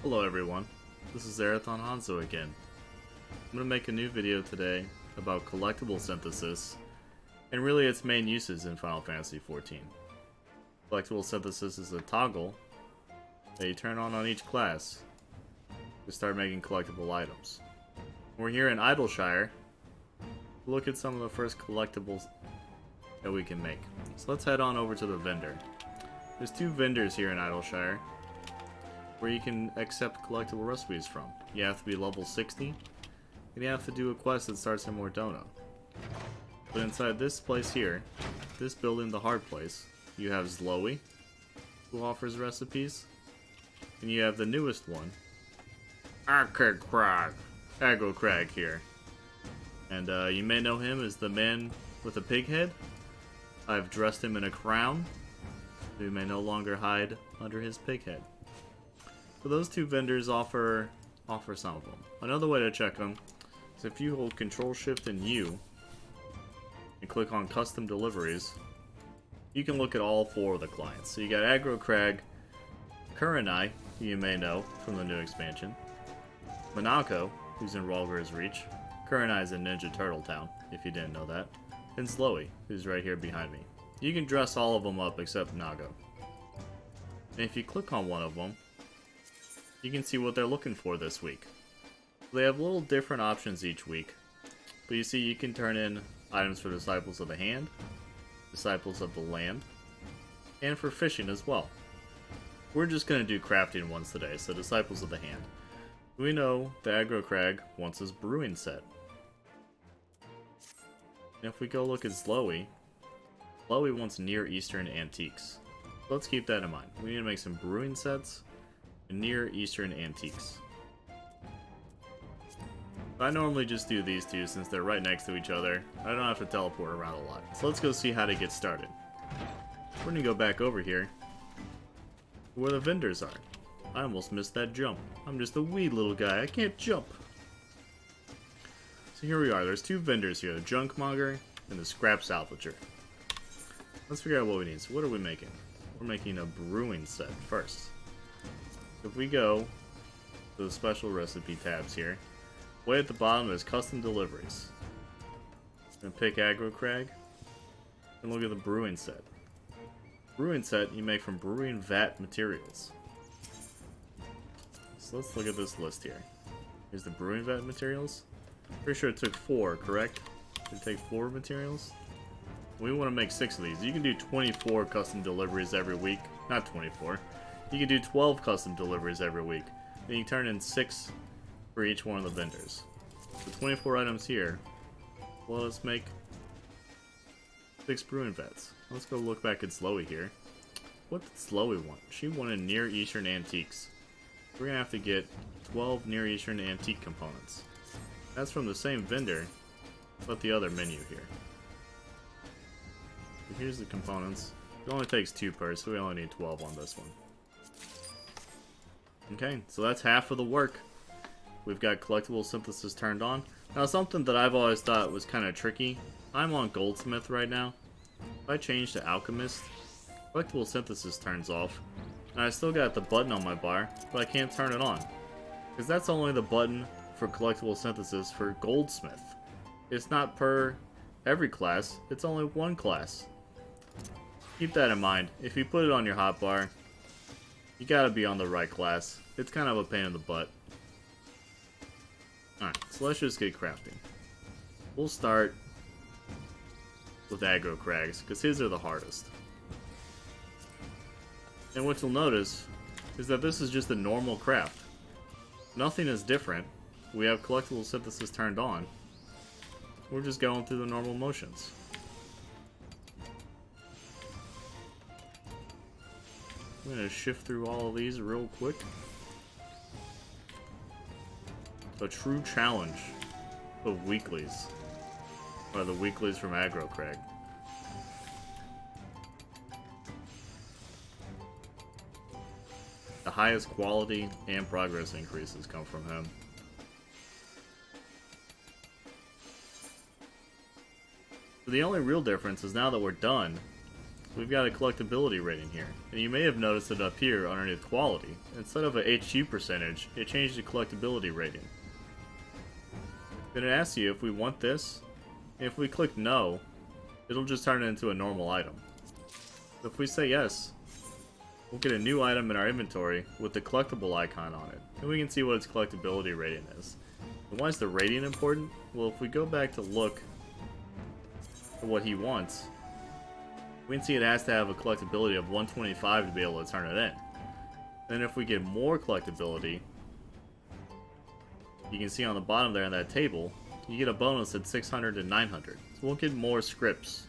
Hello everyone, this is Arithon Hanzo again. I'm going to make a new video today about collectible synthesis and really its main uses in Final Fantasy XIV. Collectible synthesis is a toggle that you turn on each class to start making collectible items. We're here in Idleshire. Look at some of the first collectibles that we can make. So let's head on over to the vendor. There's two vendors here in Idleshire where you can accept collectible recipes from. You have to be level 60, and you have to do a quest that starts in Mordono. But inside this place here, this building, the hard place, you have Zloey, who offers recipes, and you have the newest one, Aggro Crag here. And you may know him as the man with a pig head. I've dressed him in a crown, so you may no longer hide under his pig head. So those two vendors offer some of them. Another way to check them is if you hold Control Shift and U and click on Custom Deliveries, you can look at all four of the clients. So you got Aggro Crag, Kurenai, who you may know from the new expansion, Monaco, who's in Ralger's Reach, Kurenai is in Ninja Turtle Town, if you didn't know that, and Zloey, who's right here behind me. You can dress all of them up except Nago. And if you click on one of them, you can see what they're looking for this week. They have little different options each week, but you see you can turn in items for Disciples of the Hand, Disciples of the Land, and for fishing as well. We're just going to do crafting ones today, so Disciples of the Hand. We know the Aggro Crag wants his brewing set. And if we go look at Zloey, Zloey wants Near Eastern antiques. So let's keep that in mind. We need to make some brewing sets and Near Eastern antiques. I normally just do these two since they're right next to each other. I don't have to teleport around a lot. So let's go see how to get started. We're gonna go back over here where the vendors are. I almost missed that jump. I'm just a wee little guy. I can't jump. So here we are. There's two vendors here, the Junkmonger and the Scrap Salvager. Let's figure out what we need. So what are we making? We're making a brewing set first. If we go to the special recipe tabs here, way at the bottom there's custom deliveries. I'm gonna pick Aggro Crag and look at the brewing set. Brewing set you make from brewing vat materials. So let's look at this list here. Here's the brewing vat materials. Pretty sure it took 4, correct? Did it take 4 materials? We want to make 6 of these. You can do 24 custom deliveries every week. Not 24. You can do 12 custom deliveries every week. Then you turn in 6 for each one of the vendors. So 24 items here. Well, let's make 6 brewing vats. Let's go look back at Zloey here. What did Zloey want? She wanted Near Eastern antiques. We're going to have to get 12 Near Eastern antique components. That's from the same vendor, but the other menu here. So here's the components. It only takes 2 per, so we only need 12 on this one. Okay, so that's half of the work. We've got collectible synthesis turned on. Now something that I've always thought was kind of tricky. I'm on Goldsmith right now. If I change to Alchemist, collectible synthesis turns off. And I still got the button on my bar, but I can't turn it on. Because that's only the button for collectible synthesis for Goldsmith. It's not per every class, it's only one class. Keep that in mind. If you put it on your hotbar, you gotta be on the right class. It's kind of a pain in the butt. Alright, so let's just get crafting. We'll start with Aggro Crags, because his are the hardest. And what you'll notice is that this is just a normal craft. Nothing is different. We have collectible synthesis turned on. We're just going through the normal motions. I'm going to shift through all of these real quick. A true challenge of weeklies. Or the weeklies from Aggro Crag. The highest quality and progress increases come from him. So the only real difference is now that we're done, we've got a collectability rating here. And you may have noticed it up here underneath quality. Instead of a HQ percentage, it changed to collectability rating. Then it asks you if we want this. And if we click no, it'll just turn it into a normal item. If we say yes, we'll get a new item in our inventory with the collectible icon on it. And we can see what its collectability rating is. And why is the rating important? Well, if we go back to look at what he wants, we can see it has to have a collectability of 125 to be able to turn it in. Then if we get more collectability, you can see on the bottom there in that table, you get a bonus at 600 and 900. So we'll get more scripts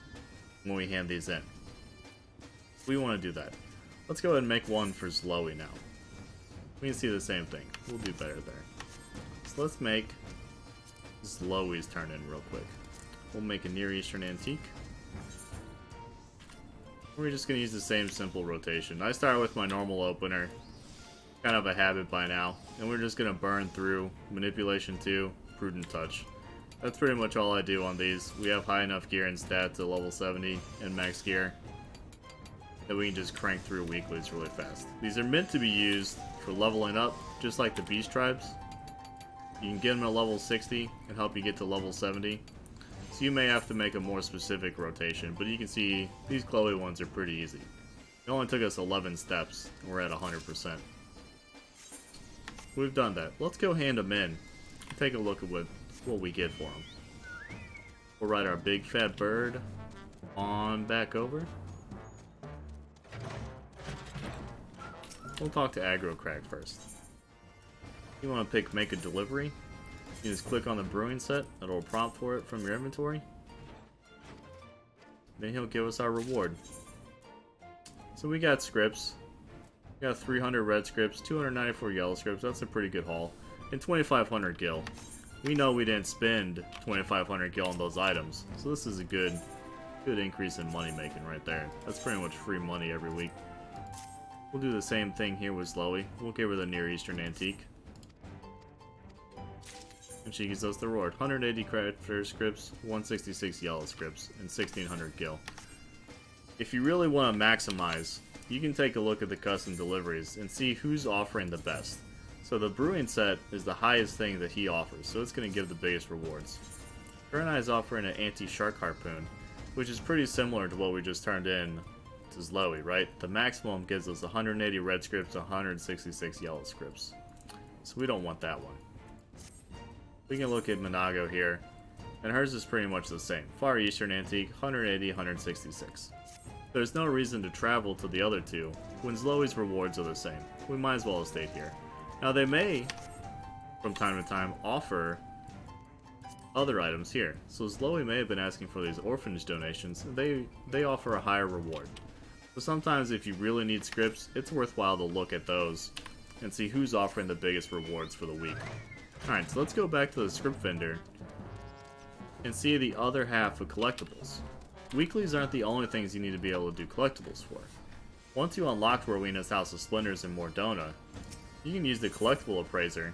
when we hand these in. We want to do that. Let's go ahead and make one for Zloey now. We can see the same thing. We'll do better there. So let's make Zloey's turn in real quick. We'll make a Near Eastern Antique. We're just going to use the same simple rotation. I start with my normal opener. Kind of a habit by now. And we're just going to burn through Manipulation 2, Prudent Touch. That's pretty much all I do on these. We have high enough gear and stats at level 70 and max gear that we can just crank through weeklies really fast. These are meant to be used for leveling up, just like the Beast Tribes. You can get them at level 60 and help you get to level 70. So you may have to make a more specific rotation, but you can see these Chloe ones are pretty easy. It only took us 11 steps, and we're at 100%. We've done that. Let's go hand them in and take a look at what we get for them. We'll ride our big fat bird on back over. We'll talk to Aggro Crag first. You want to pick Make a Delivery. You just click on the brewing set. It'll prompt for it from your inventory. Then he'll give us our reward. So we got scripts. We got 300 red scripts, 294 yellow scripts. That's a pretty good haul. And 2,500 gil. We know we didn't spend 2,500 gil on those items. So this is a good increase in money making right there. That's pretty much free money every week. We'll do the same thing here with Zloey. We'll give her the Near Eastern Antique. And she gives us the reward. 180 credit for scripts, 166 yellow scripts, and 1600 gil. If you really want to maximize, you can take a look at the custom deliveries and see who's offering the best. So the brewing set is the highest thing that he offers, so it's going to give the biggest rewards. Eye is offering an anti-shark harpoon, which is pretty similar to what we just turned in to Zloey, right? The maximum gives us 180 red scripts, 166 yellow scripts. So we don't want that one. We can look at Minago here, and hers is pretty much the same. Far Eastern Antique, 180, 166. There's no reason to travel to the other two when Zloey's rewards are the same. We might as well have stayed here. Now they may, from time to time, offer other items here. So Zloey may have been asking for these orphanage donations, and they offer a higher reward. So sometimes if you really need scripts, it's worthwhile to look at those and see who's offering the biggest rewards for the week. Alright, so let's go back to the script vendor and see the other half of collectibles. Weeklies aren't the only things you need to be able to do collectibles for. Once you unlock Rowena's House of Splendors in Mordona, you can use the collectible appraiser,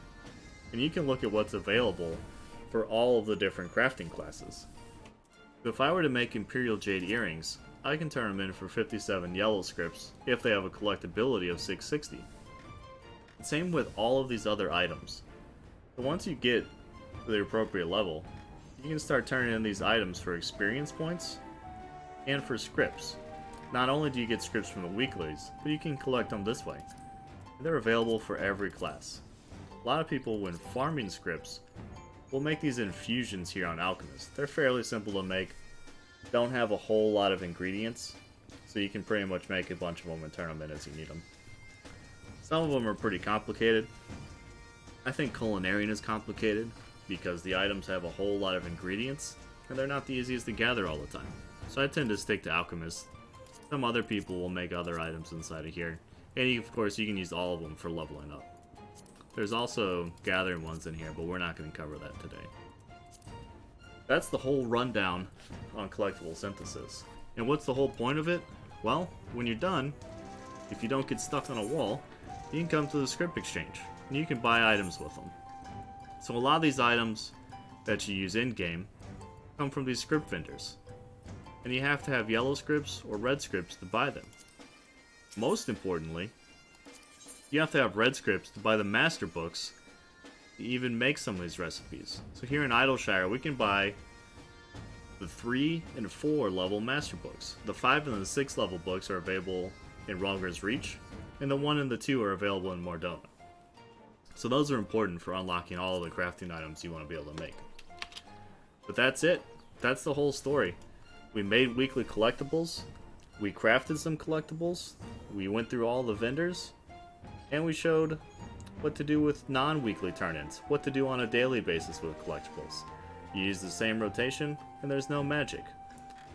and you can look at what's available for all of the different crafting classes. So if I were to make Imperial Jade earrings, I can turn them in for 57 yellow scripts if they have a collectability of 660. Same with all of these other items. But once you get to the appropriate level, you can start turning in these items for experience points and for scripts. Not only do you get scripts from the weeklies, but you can collect them this way. They're available for every class. A lot of people, when farming scripts, will make these infusions here on Alchemist. They're fairly simple to make, don't have a whole lot of ingredients, so you can pretty much make a bunch of them and turn them in as you need them. Some of them are pretty complicated. I think culinarian is complicated because the items have a whole lot of ingredients, and they're not the easiest to gather all the time. So I tend to stick to Alchemist. Some other people will make other items inside of here, and of course you can use all of them for leveling up. There's also gathering ones in here, but we're not going to cover that today. That's the whole rundown on collectible synthesis. And what's the whole point of it? Well, when you're done, if you don't get stuck on a wall, you can come to the script exchange, and you can buy items with them. So a lot of these items that you use in-game come from these script vendors. and you have to have yellow scripts or red scripts to buy them. Most importantly, you have to have red scripts to buy the master books to even make some of these recipes. So here in Idleshire, we can buy the 3 and 4 level master books. The 5 and the 6 level books are available in Wrongger's Reach, and the 1 and the 2 are available in Mordona. So those are important for unlocking all of the crafting items you want to be able to make. But that's it. That's the whole story. We made weekly collectibles, we crafted some collectibles, we went through all the vendors, and we showed what to do with non-weekly turn-ins, what to do on a daily basis with collectibles. You use the same rotation, and there's no magic.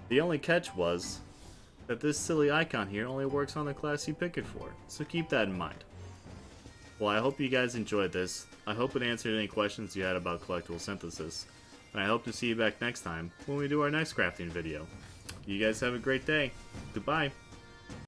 The only catch was that this silly icon here only works on the class you pick it for, so keep that in mind. Well, I hope you guys enjoyed this. I hope it answered any questions you had about collectible synthesis, and I hope to see you back next time when we do our next crafting video. You guys have a great day. Goodbye.